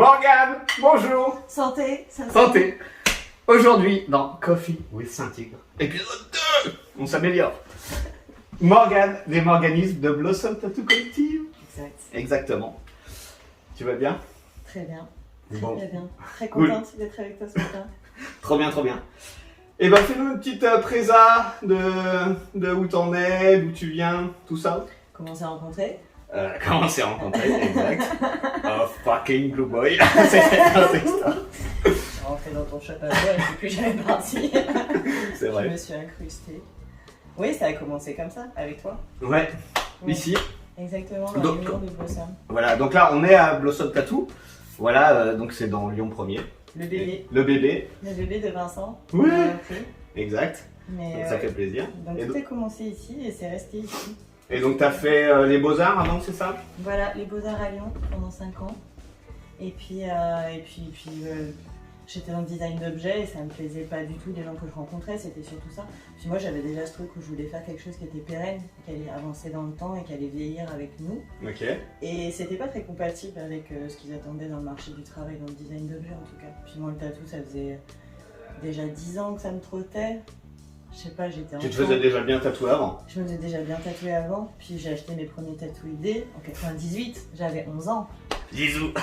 Morgane, bonjour. Santé. Santé. Aujourd'hui, dans Coffee with Saint-Tigre, épisode 2, on s'améliore. Morgane, des Morganismes de Blossom Tattoo Collective. Exact. Exactement. Tu vas bien? Très bien. Bon. Très bien. Très contente d'être avec toi ce matin. Trop bien, trop bien. Et ben fais-nous une petite présa de où t'en es, d'où tu viens, tout ça. Comment on s'est rencontrés? Comment on s'est rencontrés, exact. Oh fucking Blue Boy. C'est notre histoire. Je suis rentrée dans ton shop à toi et je suis plus jamais partie. C'est vrai. Je me suis incrustée. Oui, ça a commencé comme ça, avec toi. Ouais, Oui. ici. Exactement, dans Donc, les murs de Blossom. Voilà, donc là on est à Blossom Tattoo. Voilà, donc c'est dans Lyon 1er. Le bébé. Le bébé, Le bébé de Vincent. Oui. On l'a appris. exact. Mais Donc ça fait plaisir. donc Et tout donc, a commencé ici et c'est resté ici. et donc t'as fait les Beaux-Arts avant, c'est ça? Voilà, les Beaux-Arts à Lyon pendant 5 ans. Et puis, j'étais dans le design d'objets et ça me plaisait pas du tout. Les gens que je rencontrais, c'était surtout ça. Puis moi, j'avais déjà ce truc où je voulais faire quelque chose qui était pérenne, qui allait avancer dans le temps et qui allait vieillir avec nous. Ok. Et c'était pas très compatible avec ce qu'ils attendaient dans le marché du travail, dans le design d'objets en tout cas. Puis moi, le tatou, ça faisait déjà 10 ans que ça me trottait. Je sais pas, j'étais Tu te faisais déjà bien tatouer avant? Je me faisais déjà bien tatouer avant. Puis j'ai acheté mes premiers tatoues idées en 98. J'avais 11 ans. Bisous.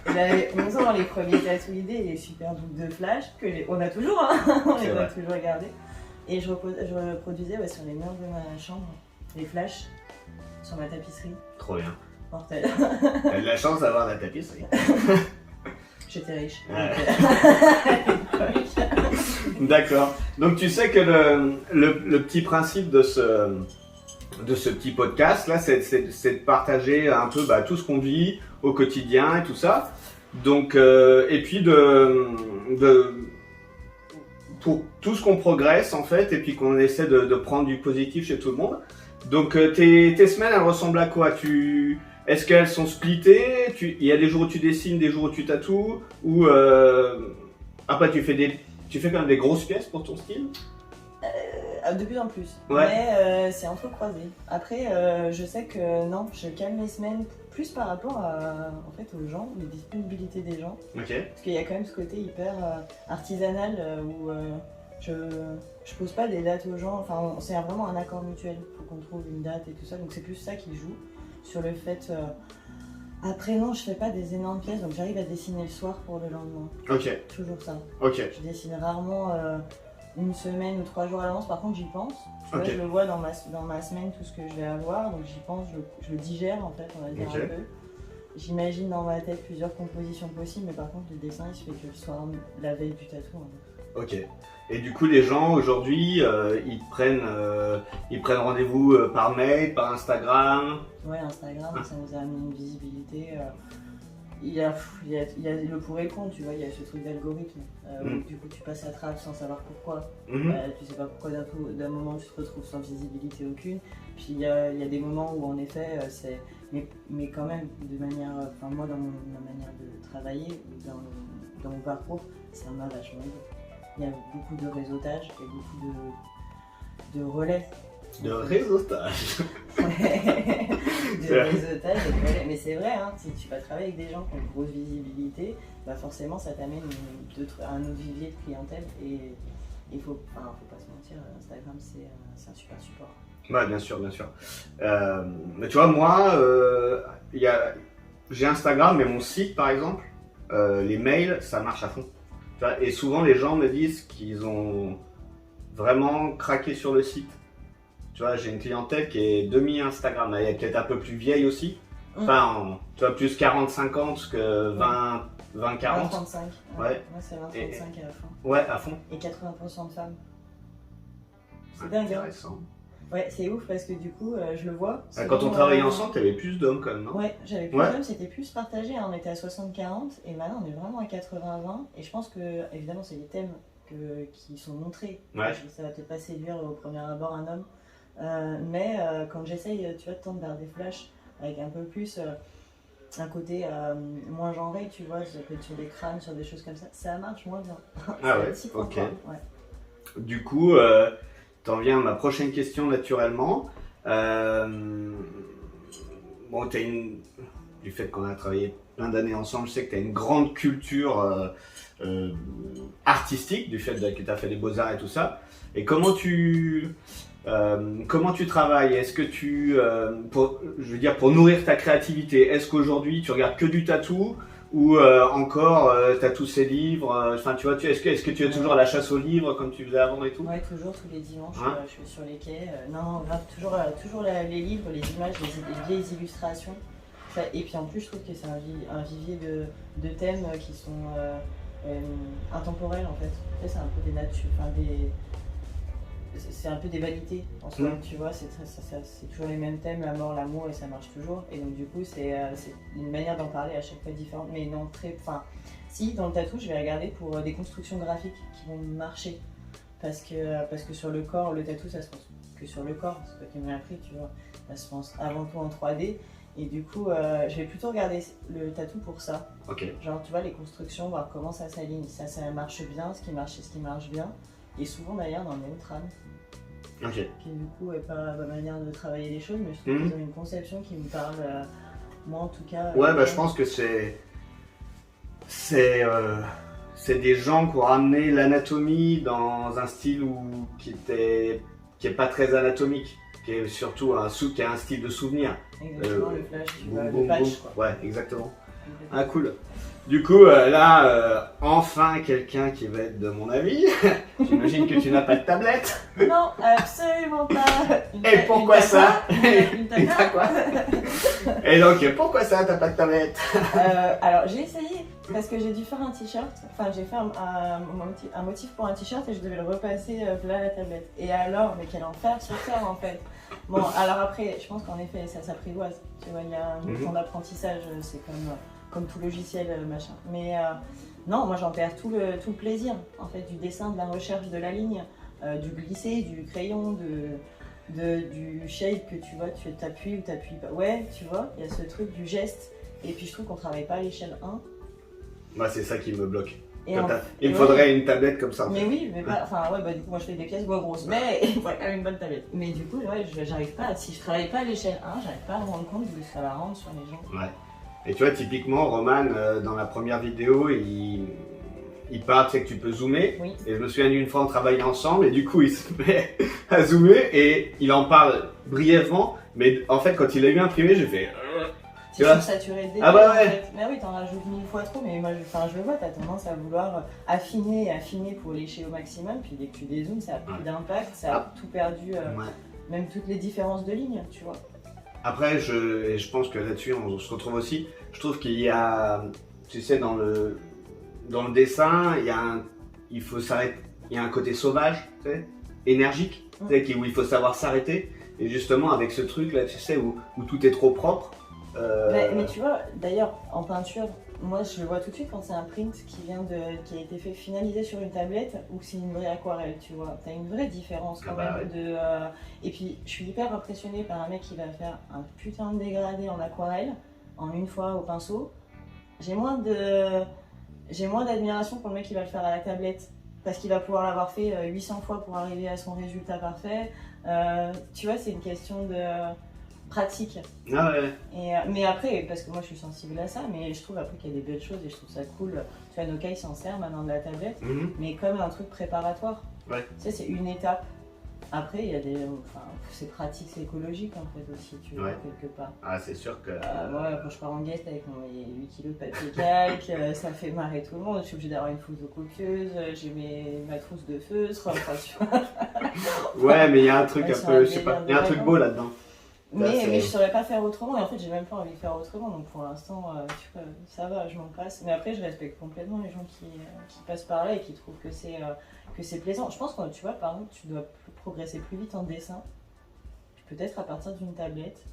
J'avais 11 ans, les premiers tatous idées, les super boucles de flash, on a toujours, hein. On C'est les vrai. a toujours gardés. Et je reproduisais sur les murs de ma chambre les flashs sur ma tapisserie. Trop bien. Mortel. T'as de la chance d'avoir la tapisserie. J'étais riche. Ouais. Donc, D'accord. Donc tu sais que le petit principe de ce petit podcast là, c'est de partager un peu tout ce qu'on vit au quotidien et tout ça. Donc et puis pour tout ce qu'on progresse en fait, et puis qu'on essaie de prendre du positif chez tout le monde. Donc tes semaines elles ressemblent à quoi? Est-ce qu'elles sont splittées? Il y a des jours où tu dessines, des jours où tu tatoues, ou après tu fais quand même des grosses pièces pour ton style? de plus en plus. Ouais. Mais c'est entrecroisé. Après, je sais que non, je calme mes semaines plus par rapport aux gens, les disponibilités des gens. Ok. Parce qu'il y a quand même ce côté hyper artisanal où je pose pas des dates aux gens. Enfin, c'est vraiment un accord mutuel. Il faut qu'on trouve une date et tout ça. Donc c'est plus ça qui joue sur le fait. Après, non, je fais pas des énormes pièces. Donc j'arrive à dessiner le soir pour le lendemain. Ok. Toujours ça. Ok. Je dessine rarement une semaine ou 3 jours à l'avance. Par contre, j'y pense. Tu vois, Ok. je le vois dans ma semaine, tout ce que je vais avoir. Donc j'y pense, je le digère en fait, on va dire Ok. un peu. J'imagine dans ma tête plusieurs compositions possibles, mais par contre, le dessin, il se fait que le soir, la veille du tatou. En fait. Ok. Et du coup, les gens aujourd'hui, ils prennent rendez-vous par mail, par Instagram. Ouais, Instagram, ça nous a amené une visibilité. Il y a le pour et le contre, tu vois, il y a ce truc d'algorithme. Où, du coup, tu passes à travers sans savoir pourquoi. Mhm. Tu sais pas pourquoi d'un moment tu te retrouves sans visibilité aucune. Puis il y a des moments où en effet c'est. Mais quand même, de manière. Enfin, moi dans ma manière de travailler, dans mon parcours, ça m'a vachement aidé. Il y a beaucoup de réseautage et beaucoup de relais. De réseautage. Ouais. De réseautage et de relais. Mais c'est vrai, hein, si tu vas travailler avec des gens qui ont une grosse visibilité, bah forcément ça t'amène un autre vivier de clientèle. Et il faut pas se mentir, Instagram c'est un super support. Ouais, bien sûr, bien sûr. Mais tu vois, moi, j'ai Instagram, mais mon site, par exemple, les mails, ça marche à fond. Tu vois, et souvent, les gens me disent qu'ils ont vraiment craqué sur le site. Tu vois, j'ai une clientèle qui est demi-Instagram. Elle est peut-être un peu plus vieille aussi. Enfin, tu vois, plus 40-50 que 20-40. 35. Ouais. Moi c'est 20-35 à la fin. Ouais, à fond. Et 80% de femmes. C'est dingue, hein. Intéressant. Ouais, c'est ouf parce que du coup, je le vois. Quand on travaillait ensemble, t'avais plus d'hommes quand même, non? Ouais, j'avais plus Ouais. d'hommes, c'était plus partagé. Hein. On était à 60-40 et maintenant on est vraiment à 80-20. Et je pense que, évidemment, c'est les thèmes qui sont montrés. Ouais. Ça va peut-être pas séduire au premier abord un homme. Mais quand j'essaye, tu vois, de tendre vers des flashs avec un peu plus un côté moins genré, tu vois, ça peut être sur des crânes, sur des choses comme ça marche moins bien. Ah ouais, C'est un petit point ok. fort, ouais. Du coup, t'en viens à ma prochaine question naturellement. Bon, du fait qu'on a travaillé plein d'années ensemble, je sais que tu as une grande culture artistique du fait que tu as fait les beaux-arts et tout ça. Et comment tu travailles? Est-ce que je veux dire, pour nourrir ta créativité, est-ce qu'aujourd'hui tu regardes que du tatou ou encore t'as tous ces livres? Enfin, tu vois, est-ce que tu es toujours à la chasse aux livres comme tu faisais avant et tout? Ouais, toujours tous les dimanches, je suis sur les quais. Non, grave, toujours les livres, les images, les vieilles illustrations. Et puis en plus, je trouve que c'est un vivier de thèmes qui sont intemporels en fait. C'est un peu des natures, enfin c'est un peu des vanités en soi, tu vois, c'est toujours les mêmes thèmes, la mort, l'amour, et ça marche toujours. Et donc du coup, c'est une manière d'en parler à chaque fois différente, mais non enfin, si, dans le tatou, je vais regarder pour des constructions graphiques qui vont marcher. Parce que sur le corps, le tatou, ça se pense que sur le corps, c'est toi qui m'as appris, tu vois, ça se pense avant tout en 3D. Et du coup, je vais plutôt regarder le tatou pour ça. Ok. Genre, tu vois, les constructions, voir comment ça s'aligne, ça marche bien, ce qui marche bien. Et souvent d'ailleurs dans le Neutral, qui du coup est pas ma manière de travailler les choses, mais je trouve qu'ils ont une conception qui me parle, moi en tout cas. Ouais, je pense que c'est des gens qui ont ramené l'anatomie dans un style qui est pas très anatomique, qui est surtout qui a un style de souvenir. Exactement, le flash, tu vois, le patch, quoi. Ouais, exactement. Ah cool. Du coup, là, enfin quelqu'un qui va être de mon avis. J'imagine que tu n'as pas de tablette. Non, absolument pas. Et pourquoi ça? Une tablette quoi? Et donc, pourquoi ça, t'as pas de tablette? Alors, j'ai essayé, parce que j'ai dû faire un t-shirt. Enfin, j'ai fait un motif pour un t-shirt et je devais le repasser là à la tablette. Et alors, mais quel enfer sur terre en fait. Bon, alors après, je pense qu'en effet, ça s'apprivoise. Tu vois, il y a un temps d'apprentissage, c'est comme tout logiciel, machin. Mais non, moi j'en perds tout le plaisir, en fait, du dessin, de la recherche de la ligne, du glisser, du crayon, du shape que tu vois, tu t'appuies ou t'appuies pas. Ouais, tu vois, il y a ce truc du geste. Et puis je trouve qu'on travaille pas à l'échelle 1. Moi, c'est ça qui me bloque. Il me faudrait une tablette comme ça. Mais oui, mais pas. Enfin, ouais, du coup, moi je fais des pièces grosses, mais il faudrait quand même une bonne tablette. Mais du coup, ouais, j'arrive pas. Si je travaille pas à l'échelle 1, j'arrive pas à me rendre compte de ce que ça va rendre sur les gens. Ouais. Et tu vois, typiquement, Roman, dans la première vidéo, il parle, tu sais que tu peux zoomer. Oui. Et je me souviens d'une fois, on travaillait ensemble, et du coup, il se met à zoomer, et il en parle brièvement. Mais en fait, quand il a eu imprimé, j'ai fait. C'est sursaturé le détail. Ah bah ouais. En fait. Mais oui, t'en rajoutes 1000 fois trop, mais moi je le vois, t'as tendance à vouloir affiner pour lécher au maximum, puis dès que tu dézoomes, ça a plus d'impact, ça a tout perdu, même toutes les différences de ligne, tu vois. Après, je pense que là-dessus, on se retrouve aussi. Je trouve qu'il y a, tu sais, dans le dessin, il faut s'arrêter. Il y a un côté sauvage, tu sais, énergique, tu sais, où il faut savoir s'arrêter. Et justement, avec ce truc-là, tu sais, où tout est trop propre. Mais tu vois, d'ailleurs, en peinture, moi je le vois tout de suite quand c'est un print qui a été fait finalisé sur une tablette ou que c'est une vraie aquarelle, tu vois. T'as une vraie différence quand même. Ouais. Et puis, je suis hyper impressionnée par un mec qui va faire un putain de dégradé en aquarelle en une fois au pinceau. J'ai moins d'admiration pour le mec qui va le faire à la tablette parce qu'il va pouvoir l'avoir fait 800 fois pour arriver à son résultat parfait. Tu vois, c'est une question de pratique. Ah ouais. Mais après, parce que moi je suis sensible à ça, mais je trouve après qu'il y a des belles choses et je trouve ça cool. Tu vois, Nokai s'en sert maintenant de la tablette, mais comme un truc préparatoire. Ouais. Tu sais, c'est une étape. Après, il y a c'est pratique, c'est écologique en fait aussi, tu vois, quelque part. Ah, c'est sûr que. Moi, quand je pars en guest avec mes 8 kilos de papier calque, ça fait marrer tout le monde. Je suis obligée d'avoir une photocopieuse, j'ai ma trousse de feutre, enfin, tu vois. Ouais, mais il y a un truc un peu, je sais pas, il y a un truc beau là-dedans. Mais je saurais pas faire autrement et en fait j'ai même pas envie de faire autrement, donc pour l'instant tu vois, ça va, je m'en passe. Mais après je respecte complètement les gens qui passent par là et qui trouvent que c'est plaisant. Je pense que tu vois, par exemple, tu dois progresser plus vite en dessin, peut-être à partir d'une tablette,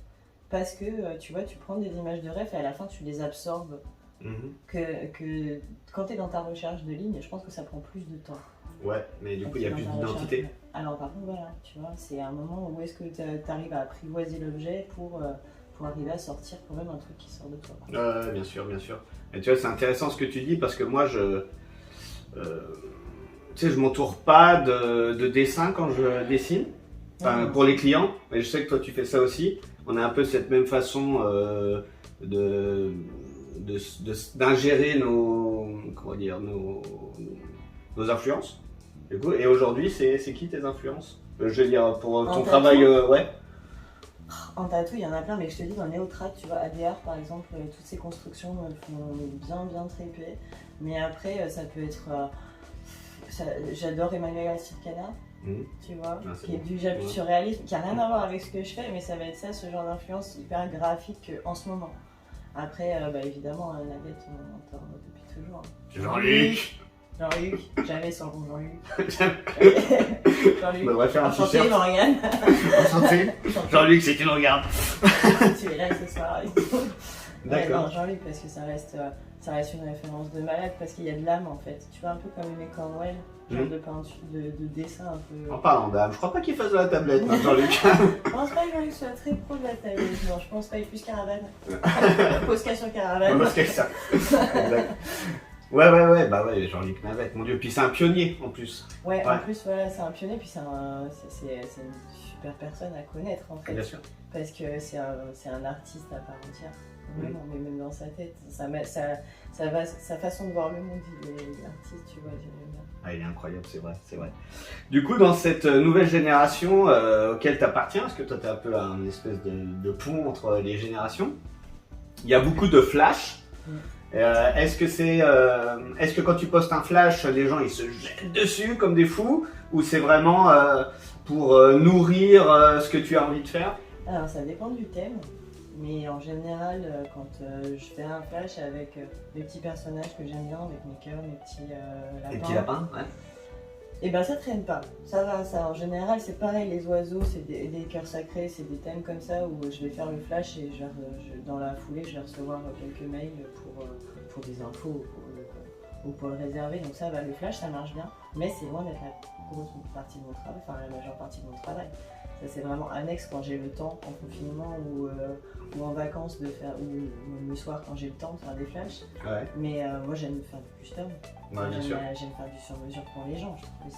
parce que tu vois, tu prends des images de rêve et à la fin tu les absorbes. Que quand tu es dans ta recherche de ligne, je pense que ça prend plus de temps. Ouais, mais du coup il y a plus d'identité. Alors par contre voilà, tu vois, c'est un moment où est-ce que tu arrives à apprivoiser l'objet pour arriver à sortir quand même un truc qui sort de toi. Bien sûr, bien sûr. Et tu vois, c'est intéressant ce que tu dis parce que moi tu sais, je m'entoure pas de dessin quand je dessine, pour les clients, mais je sais que toi tu fais ça aussi. On a un peu cette même façon d'ingérer nos influences. Du coup, et aujourd'hui, c'est qui tes influences? Je veux dire, pour ton travail, ouais. En tatou, il y en a plein, mais je te dis, dans Néotrad, tu vois, ADR par exemple, toutes ces constructions me font bien triper. Mais après, ça peut être. J'adore Emmanuel Sircana, tu vois, qui est déjà plus surréaliste, qui a rien à voir avec ce que je fais, mais ça va être ça, ce genre d'influence hyper graphique en ce moment. Après, évidemment, Navette, on entend depuis toujours. Jean-Luc. Jean-Luc, jamais sans bon Jean-Luc. Jean-Luc, on devrait faire un enchanté, t-shirt. Morgane. Enchanté. Jean-Luc, c'est une regarde. Tu es là ce soir et tout. Ouais, non, Jean-Luc, parce que ça reste une référence de malade, parce qu'il y a de l'âme en fait. Tu vois, un peu comme Aimé Cornwell, genre de peinture, de dessin un peu. En parlant d'âme, je crois pas qu'il fasse de la tablette, hein, Jean-Luc. Je pense pas que Jean-Luc soit très pro de la tablette, non, je pense pas, il est plus caravane. Posca sur caravane. Posca ça. Exact. Ouais, bah ouais, Jean-Luc Navette, mon dieu, puis c'est un pionnier en plus. Ouais, en plus, voilà, c'est un pionnier, puis c'est une super personne à connaître en fait. Bien sûr. Parce que c'est un artiste à part entière. Vraiment, mais même dans sa tête, sa façon de voir le monde, il est artiste, tu vois, j'aime bien. Ah, il est incroyable, c'est vrai. Du coup, dans cette nouvelle génération auquel tu appartiens, parce que toi, tu es un peu un espèce de pont entre les générations, il y a beaucoup de flash. Est-ce que quand tu postes un flash, les gens ils se jettent dessus comme des fous, ou c'est vraiment pour nourrir ce que tu as envie de faire? Alors, ça dépend du thème. Mais en général, quand je fais un flash avec des petits personnages que j'aime bien, avec mes cœurs, mes petits lapins. Les petits lapins, ouais. Et ben ça traîne pas. Ça va, ça. En général, c'est pareil, les oiseaux, c'est des cœurs sacrés, c'est des thèmes comme ça où je vais faire le flash et dans la foulée, je vais recevoir quelques mails pour des infos ou pour le réserver. Donc ça va, le flash, ça marche bien. Mais c'est loin d'être la grosse partie de mon travail, enfin la majeure partie de mon travail. Ça c'est vraiment annexe quand j'ai le temps en confinement ou en vacances de faire, ou le soir quand j'ai le temps de faire des flashs. Ouais. Mais moi j'aime faire du custom. Ouais, bien sûr. J'aime faire du sur-mesure pour les gens. Je trouve que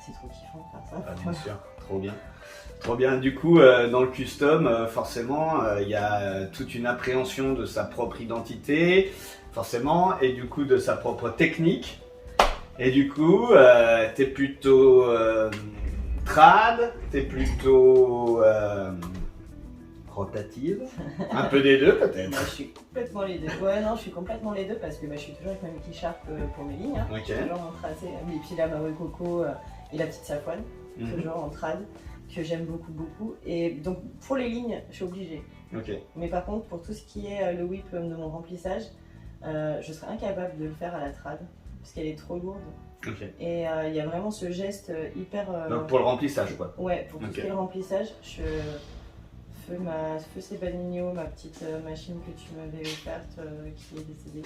c'est trop kiffant de faire ça. Ah, bien sûr, trop bien. Du coup, dans le custom, forcément, il y a toute une appréhension de sa propre identité, forcément, et du coup de sa propre technique. Et du coup, t'es plutôt trad, t'es plutôt rotative, un peu des deux peut-être. Moi je suis complètement les deux. Ouais, non, je suis complètement les deux parce que je suis toujours avec ma Mickey Sharp pour mes lignes. Hein. Okay. Toujours mon tracé, et puis la Maui Coco et la petite Safouane, toujours en trad, que j'aime beaucoup. Et donc pour les lignes, je suis obligée. Okay. Mais par contre, pour tout ce qui est le whip de mon remplissage, je serais incapable de le faire à la trad parce qu'elle est trop lourde. Okay. Et il y a vraiment ce geste hyper. Donc pour le remplissage, quoi. Ouais, pour tout ce qui est le remplissage, Feu Sebanigno, ma petite machine que tu m'avais offerte qui est décédée.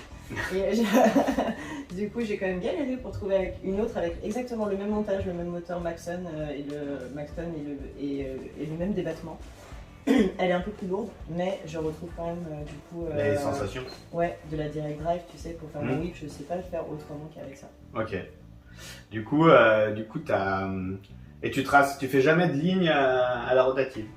Et du coup, j'ai quand même galéré pour trouver une autre avec exactement le même montage, le même moteur Maxton et le même débattement. Elle est un peu plus lourde, mais je retrouve quand même du coup les sensations. Ouais, de la direct drive, tu sais, pour faire mon whip, je sais pas le faire autrement qu'avec ça. Ok. Du coup, t'as et tu fais jamais de ligne à la rotative.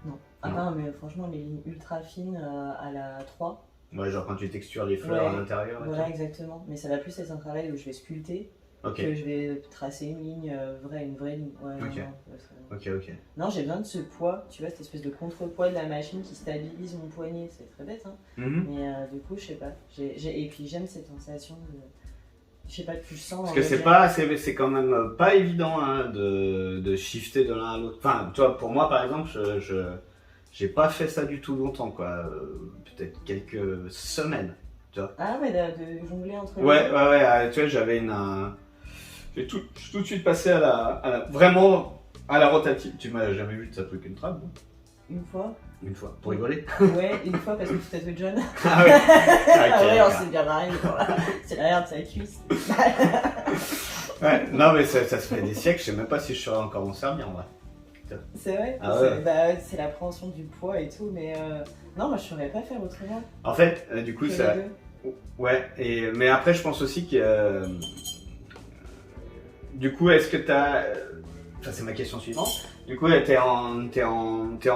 Non. Ah non, mais franchement, les lignes ultra fines à la 3. Ouais, genre quand tu textures les fleurs à l'intérieur. Voilà, exactement. Mais ça va plus être un travail où je vais sculpter. Que je vais tracer une ligne une vraie ligne. Ouais, ok. Non, j'ai besoin de ce poids, tu vois, cette espèce de contrepoids de la machine qui stabilise mon poignet. C'est très bête, hein. Mais du coup, je sais pas. Et puis j'aime cette sensation de. Je sais pas, tu sens. Parce que c'est quand même pas évident hein, de shifter de l'un à l'autre. Enfin, tu vois, pour moi par exemple, j'ai pas fait ça du tout longtemps, quoi. Peut-être quelques semaines. Tu vois. Ah ouais, de jongler entre les Ouais, tu vois, j'avais j'ai tout de suite passé vraiment à la rotative. Tu m'as jamais vu de ça truc une trame? Une fois. Une fois, pour rigoler? Ouais, une fois parce que tu tatoues John. Ah ouais. Ah ouais, on s'est bien marré, c'est l'arrière de sa cuisse. Ouais, non mais ça se fait des siècles, je sais même pas si je saurais encore m'en servir en vrai. C'est vrai, ah ouais. C'est l'appréhension du poids et tout, mais non, moi je saurais pas faire autrement. En fait, du coup, ça. Ouais, mais après, je pense aussi que. Du coup, est-ce que t'as. Ça, c'est ma question suivante. Du coup, t'es en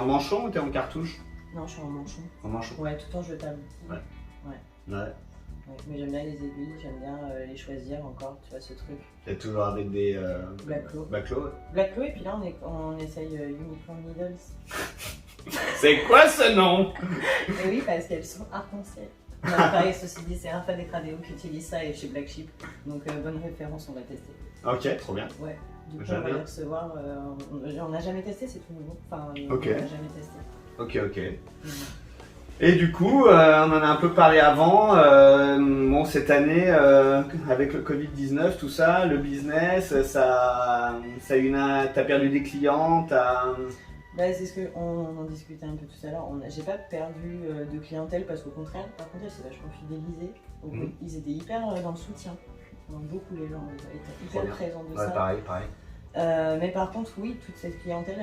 manchon ou t'es en cartouche? Non, je suis en manchon. En manchon. Ouais, tout le temps je table. Ouais. Ouais. Ouais, mais j'aime bien les aiguilles, j'aime bien les choisir encore, tu vois ce truc. Et toujours avec des Blacklow. Blacklow. Blacklow et puis là on essaye Unicorn Needles. C'est quoi ce nom? Et oui, parce qu'elles sont arc-en-ciel. Non, pareil, ceci dit, c'est Alpha Decradeo qui utilise ça et chez Black Sheep. Donc bonne référence, on va tester. Ok, trop bien. Ouais, du coup J'aime on va bien. les recevoir. On n'a jamais testé, c'est tout nouveau. Enfin, Ok. on n'a jamais testé. Ok. Et du coup, on en a un peu parlé avant. Bon, cette année, avec le Covid-19, tout ça, le business, t'as perdu des clients, Bah, c'est ce qu'on en discutait un peu tout à l'heure. J'ai pas perdu de clientèle parce qu'au contraire, par contre, c'est vachement fidélisé. Donc, ils étaient hyper dans le soutien. Donc, beaucoup les gens étaient hyper présents de ça. Pareil. Mais par contre, oui, toute cette clientèle,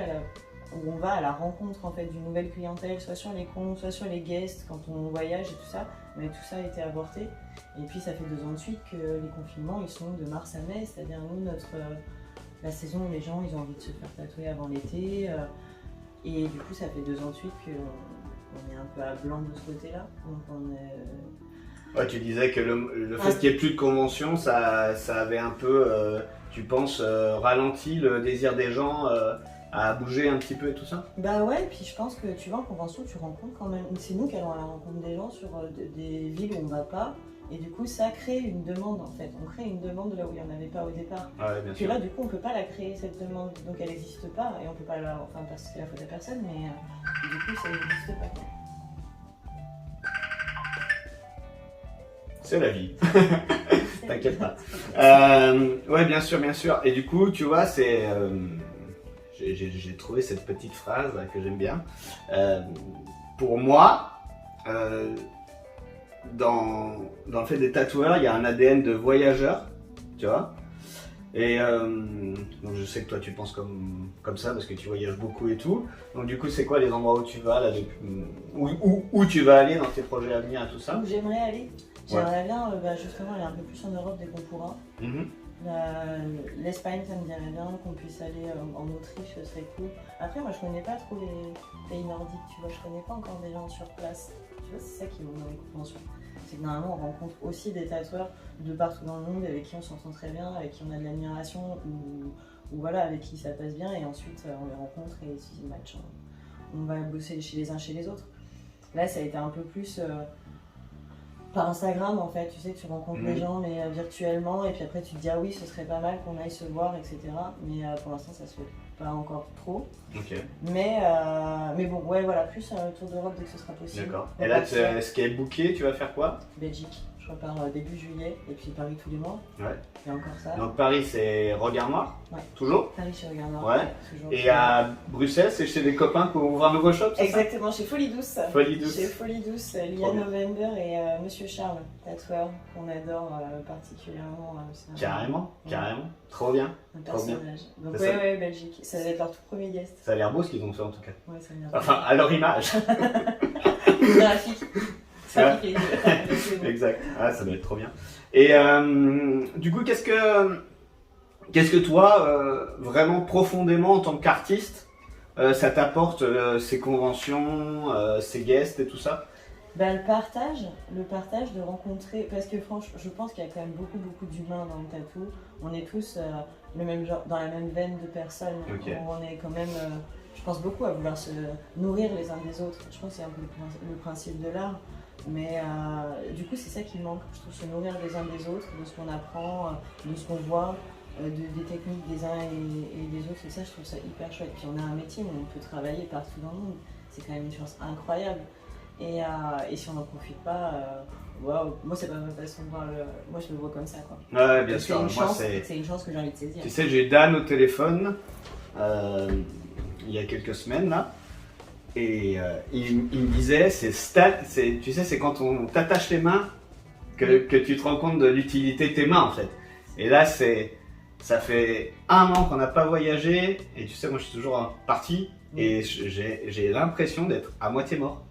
où on va à la rencontre en fait d'une nouvelle clientèle, soit sur les cons, soit sur les guests, quand on voyage et tout ça, mais tout ça a été avorté. Et puis ça fait 2 ans de suite que les confinements ils sont de mars à mai, c'est-à-dire nous la saison où les gens ils ont envie de se faire tatouer avant l'été, et du coup ça fait 2 ans de suite qu'on est un peu à blanc de ce côté-là. Donc on est... Ouais, tu disais que le fait qu'il n'y ait plus de convention, ça avait un peu, tu penses, ralenti le désir des gens à bouger un petit peu et tout ça? Bah ouais, et puis je pense que tu vas en convention, tu rencontres quand même. C'est nous qui allons à la rencontre des gens sur des villes où on va pas, et du coup ça crée une demande en fait. On crée une demande là où il n'y en avait pas au départ. Ouais, bien Puis sûr. là, du coup, on peut pas la créer cette demande, donc elle n'existe pas, et on peut pas enfin parce que c'est la faute à personne, mais du coup ça n'existe pas. C'est la vie. T'inquiète pas. Ouais, bien sûr. Et du coup, tu vois, j'ai trouvé cette petite phrase là, que j'aime bien. Pour moi, dans le fait des tatoueurs, il y a un ADN de voyageur, tu vois. Et donc je sais que toi tu penses comme ça parce que tu voyages beaucoup et tout. Donc du coup, c'est quoi les endroits où tu vas là, où tu vas aller dans tes projets à venir et tout ça? Où j'aimerais aller. J'aimerais bien justement aller un peu plus en Europe dès qu'on pourra. L'Espagne, ça me dirait bien qu'on puisse aller en Autriche, ce serait cool. Après, moi je connais pas trop les pays nordiques, tu vois, je connais pas encore des gens sur place. Tu vois, c'est ça qui est bon dans les conventions. C'est que normalement on rencontre aussi des tatoueurs de partout dans le monde avec qui on s'entend très bien, avec qui on a de l'admiration ou voilà, avec qui ça passe bien, et ensuite on les rencontre et si c'est match, on va bosser chez les uns chez les autres. Là, ça a été un peu plus. Par Instagram en fait, tu sais, tu rencontres les gens mais virtuellement, et puis après tu te dis ah oui ce serait pas mal qu'on aille se voir, etc. Mais pour l'instant ça se fait pas encore trop. Mais bon, ouais voilà, plus un tour d'Europe dès que ce sera possible. D'accord. Et là, ce qui est booké, tu vas faire quoi? Belgique, je repars début juillet, et puis Paris tous les mois. Ouais. Et encore ça. Donc Paris, c'est Regard Noir? Ouais. Toujours? Paris chez Regard Noir. Ouais. Toujours. Et à Bruxelles, c'est chez des copains qui ouvrent un nouveau shop, c'est ça? Exactement, chez Folie Douce. Folie Douce. Chez Folie Douce, Lia November et Monsieur Charles, tatoueur qu'on adore particulièrement. Carrément. Trop bien. Un personnage. Donc Ça, ouais, Belgique. Ça va être leur tout premier guest. Ça a l'air beau ce qu'ils ont fait en tout cas. Ouais, ça a l'air Enfin, à leur image. graphique. Ça pique les yeux. Exact. Ah, ça doit être trop bien. Et du coup, qu'est-ce que toi, vraiment profondément en tant qu'artiste, ça t'apporte ces conventions, ces guests et tout ça? Ben, le partage de rencontrer, parce que franchement, je pense qu'il y a quand même beaucoup d'humains dans le tatou. On est tous le même genre, dans la même veine de personnes. Okay. On est quand même, je pense beaucoup à vouloir se nourrir les uns des autres. Je pense que c'est un peu le principe de l'art. Mais du coup, c'est ça qui manque. Je trouve se nourrir les uns des autres, de ce qu'on apprend, de ce qu'on voit, des techniques des uns et des autres. Et ça, je trouve ça hyper chouette. Puis on a un métier où on peut travailler partout dans le monde. C'est quand même une chance incroyable. Et si on n'en profite pas, waouh, moi c'est pas ma façon de voir moi je le vois comme ça quoi. Ouais, bien sûr. C'est une chance que j'ai envie de saisir. Tu sais, j'ai Dan au téléphone il y a quelques semaines là, et il me disait, tu sais, c'est quand on t'attache les mains que tu te rends compte de l'utilité de tes mains en fait. Et là, ça fait 1 an qu'on n'a pas voyagé, et tu sais, moi je suis toujours parti. Et j'ai l'impression d'être à moitié mort.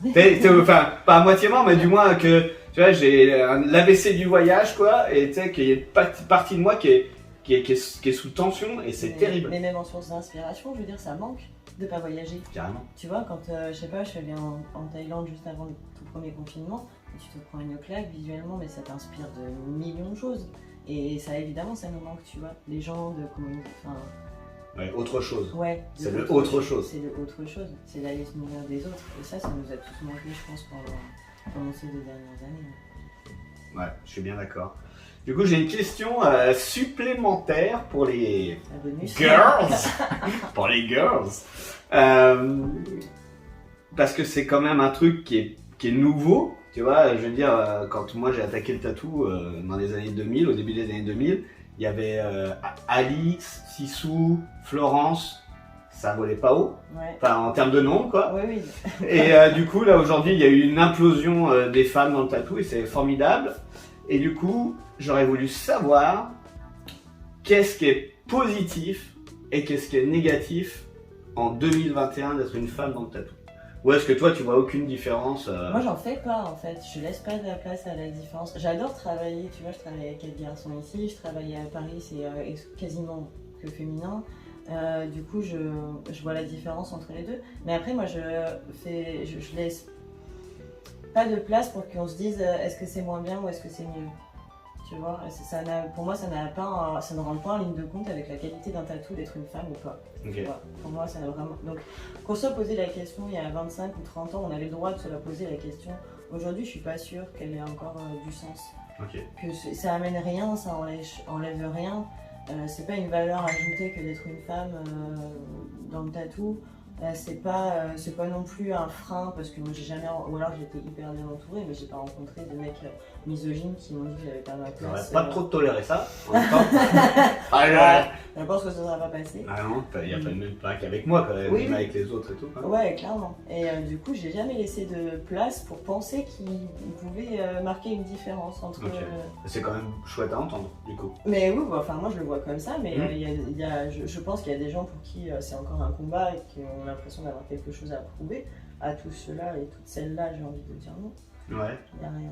Enfin, pas à moitié mort, mais du moins que, tu vois, j'ai l'AVC du voyage, quoi, et tu sais, qu'il y a une partie de moi qui est sous tension, et c'est terrible. Mais même en source d'inspiration, je veux dire, ça manque de pas voyager. Carrément. Tu vois, quand, je sais pas, je suis allée en Thaïlande juste avant le tout premier confinement, tu te prends une claque visuellement, mais ça t'inspire de millions de choses. Et ça, évidemment, ça nous manque, tu vois. Les gens de communauté. Enfin, Ouais, autre chose. ouais. C'est le autre chose. C'est le autre chose. C'est d'aller se nourrir des autres. Et ça nous a tous manqué, je pense, pendant ces 2 dernières années. Ouais, je suis bien d'accord. Du coup, j'ai une question supplémentaire pour les Un bonus. girls. Pour les girls. Parce que c'est quand même un truc qui est nouveau. Tu vois, je veux dire, quand moi j'ai attaqué le tatou dans les années 2000, au début des années 2000, il y avait Alix, Sissou, Florence, ça volait pas haut, Ouais. enfin en termes de nom quoi. Oui, oui. Et du coup là aujourd'hui il y a eu une implosion des femmes dans le tatou et c'est formidable. Et du coup j'aurais voulu savoir qu'est-ce qui est positif et qu'est-ce qui est négatif en 2021 d'être une femme dans le tatou. Ou est-ce que toi tu vois aucune différence Moi, j'en fais pas en fait. Je laisse pas de la place à la différence. J'adore travailler. Tu vois, je travaille avec 4 garçons ici. Je travaille à Paris, c'est quasiment que féminin. Du coup, je vois la différence entre les deux. Mais après, moi, je laisse pas de place pour qu'on se dise est-ce que c'est moins bien ou est-ce que c'est mieux. Tu vois, pour moi, ça ne rentre pas en ligne de compte avec la qualité d'un tatou d'être une femme ou pas. Ok. Tu vois, pour moi, ça n'a vraiment. Donc, qu'on se posé la question il y a 25 ou 30 ans, on avait le droit de se la poser la question. Aujourd'hui, je suis pas sûre qu'elle ait encore du sens. Ok. Que ça amène rien, ça enlève rien. C'est pas une valeur ajoutée que d'être une femme dans le tatou. C'est pas non plus un frein parce que moi j'ai jamais, ou alors j'étais hyper bien entourée, mais j'ai pas rencontré de mecs misogynes qui m'ont dit que j'avais pas ma J'aurais place. pas trop toléré ça en même temps. Je pense que ça sera pas passé. Ah non, il n'y a pas de même pas qu'avec moi, quand même, Oui, oui. avec les autres et tout. Quoi. Ouais, clairement. Et du coup, j'ai jamais laissé de place pour penser qu'il pouvait marquer une différence entre. Ok. C'est quand même chouette à entendre, du coup. Mais oui, bah, enfin moi je le vois comme ça, mais Mm. je pense qu'il y a des gens pour qui c'est encore un combat et qui ont l'impression d'avoir quelque chose à prouver. À tous ceux-là et toutes celles-là, j'ai envie de dire non. Ouais. Il y a rien.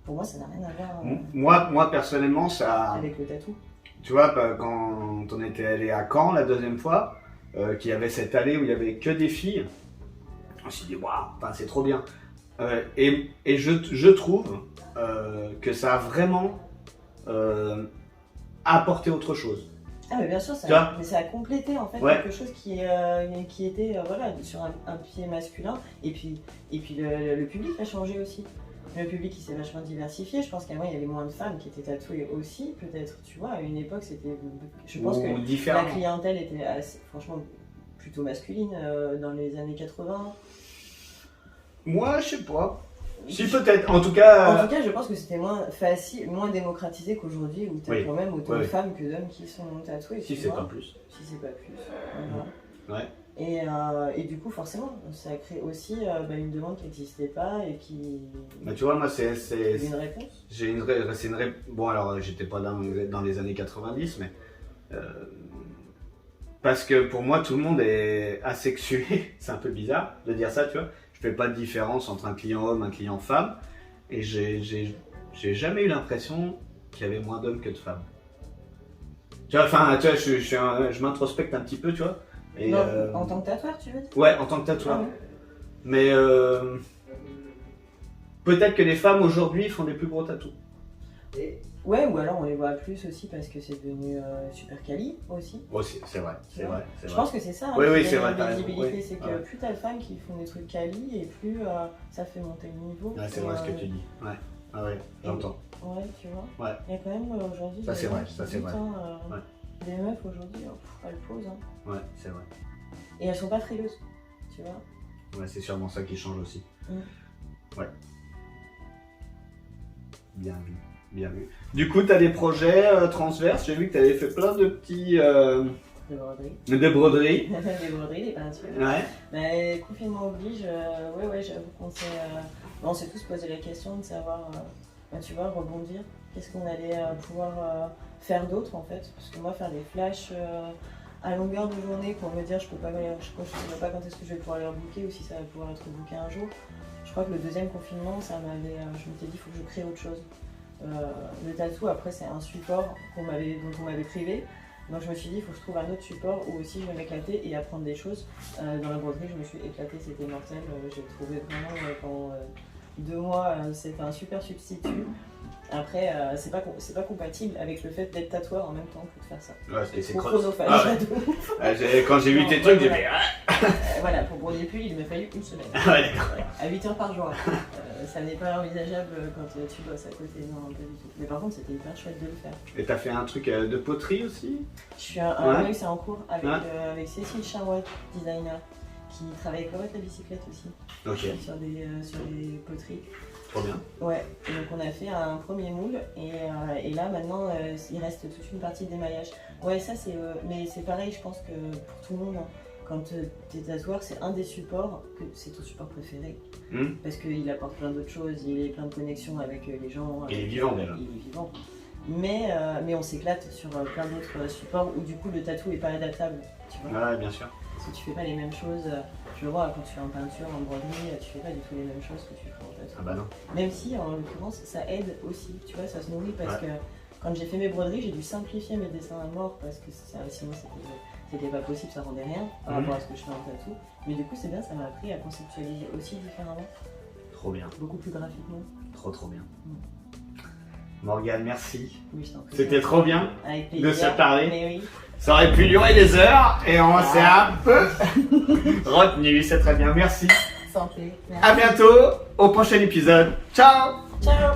Pour moi, ça n'a rien à voir Moi, personnellement, ça. avec le tatou. Tu vois, quand on était allé à Caen la deuxième fois, qu'il y avait cette allée où il y avait que des filles, on s'est dit, waouh, c'est trop bien. Et je trouve que ça a vraiment apporté autre chose. Ah mais bien sûr, Tu vois mais ça a complété en fait Ouais. quelque chose qui était voilà, sur un pied masculin. Et puis le public a changé aussi. Le public il s'est vachement diversifié. Je pense qu'avant il y avait moins de femmes qui étaient tatouées aussi, peut-être. Tu vois, à une époque c'était. Je pense que différent. la clientèle était franchement plutôt masculine dans les années 80. Moi, je sais pas. Si, peut-être. En tout cas. Je pense que c'était moins facile, moins démocratisé qu'aujourd'hui où tu as Oui. quand même autant Oui, de oui. femmes que d'hommes qui sont tatoués. Si tu c'est vois. pas plus. Si c'est pas plus. Voilà. Ouais. Et du coup, forcément, ça crée aussi une demande qui n'existait pas et qui. Mais tu vois, moi, c'est Une réponse. Bon, alors, j'étais pas dans les années 90, mais. Parce que pour moi, tout le monde est asexué. C'est un peu bizarre de dire ça, tu vois. Je fais pas de différence entre un client homme, un client femme. Et j'ai jamais eu l'impression qu'il y avait moins d'hommes que de femmes. Tu vois, je m'introspecte un petit peu, tu vois. Et, Non, en tant que tatoueur, tu veux dire? Ouais, en tant que tatoueur. Ah oui. Mais peut-être que les femmes aujourd'hui font des plus gros tatous. Ouais, ou alors on les voit plus aussi parce que c'est devenu super quali aussi. Aussi, c'est vrai, c'est vrai. Je pense que c'est ça, Oui, oui, qui c'est gagne vrai, en t'as raison, visibilité, oui. c'est que Ouais. plus t'as de femmes qui font des trucs quali et plus ça fait monter le niveau. Ouais, c'est Et, vrai ce que tu dis. Ouais, ah ouais, j'entends. Ouais, tu vois. Ouais. Il y a quand même aujourd'hui. Ça, des c'est vrai, gens qui ça, c'est doutent, vrai. hein, des meufs aujourd'hui, elles posent. Hein. Ouais, c'est vrai. Et elles sont pas frileuses, tu vois. Ouais, c'est sûrement ça qui change aussi. Ouais. Bien vu, bien vu. Du coup, t'as des projets transverses. J'ai vu que t'avais fait plein de petits Des broderies. de broderies. Des broderies, des peintures. Ouais. Mais confinement oblige, ouais, j'avoue qu'on s'est tous posé la question de savoir, tu vois, rebondir. Qu'est-ce qu'on allait pouvoir faire d'autre en fait. Parce que moi, faire des flashs à longueur de journée pour me dire je ne sais pas quand est-ce que je vais pouvoir les rebooker ou si ça va pouvoir être booké un jour. Je crois que le deuxième confinement, je m'étais dit il faut que je crée autre chose. Le tattoo, après, c'est un support dont on m'avait privé. Donc je me suis dit, il faut que je trouve un autre support où aussi je vais m'éclater et apprendre des choses. Dans la broderie, je me suis éclatée, c'était mortel. J'ai trouvé vraiment, 2 mois, c'est un super substitut. Après, c'est pas compatible avec le fait d'être tatoueur en même temps que de faire ça. Ouais, c'est chronophage. Ah ouais. Quand j'ai vu tes trucs, j'ai fait voilà, pour broder plus, il m'a fallu une semaine. Ah ouais, d'accord. À 8 heures par jour. Ça n'est pas envisageable quand tu bosses à côté, non, pas du tout. Mais par contre, c'était hyper chouette de le faire. Et t'as fait un truc de poterie aussi? Je suis oui, c'est en cours avec Cécile Charlotte, designer, qui travaille avec Laurette la bicyclette aussi. Ok. Sur des poteries. Trop bien. Ouais, et donc on a fait un premier moule et là maintenant il reste toute une partie d'émaillage. Ouais, ça c'est. Mais c'est pareil, je pense que pour tout le monde, hein, quand t'es tatoueur, c'est un des supports, que c'est ton support préféré. Parce qu'il apporte plein d'autres choses, il est plein de connexions avec les gens. Il est vivant déjà. Il est vivant. Mais on s'éclate sur plein d'autres supports où du coup le tatou est pas adaptable. Tu vois. Ouais, bien sûr. Parce que tu fais pas les mêmes choses. Je le vois quand tu fais en peinture, en broderie, tu fais pas du tout les mêmes choses que tu fais en tatou. Ah bah non. Même si en l'occurrence ça aide aussi, tu vois, ça se nourrit parce que quand j'ai fait mes broderies, j'ai dû simplifier mes dessins à mort parce que sinon c'était pas possible, ça rendait rien par rapport à ce que je fais en tatou. Mais du coup c'est bien, ça m'a appris à conceptualiser aussi différemment. Trop bien. Beaucoup plus graphiquement. Trop bien. Morgane, merci. Oui, je t'en prie. C'était trop bien de se parler. Mais oui. Ça aurait pu durer des heures et on s'est un peu retenu, c'est très bien, merci. Santé. Merci. À bientôt, au prochain épisode. Ciao. Ciao.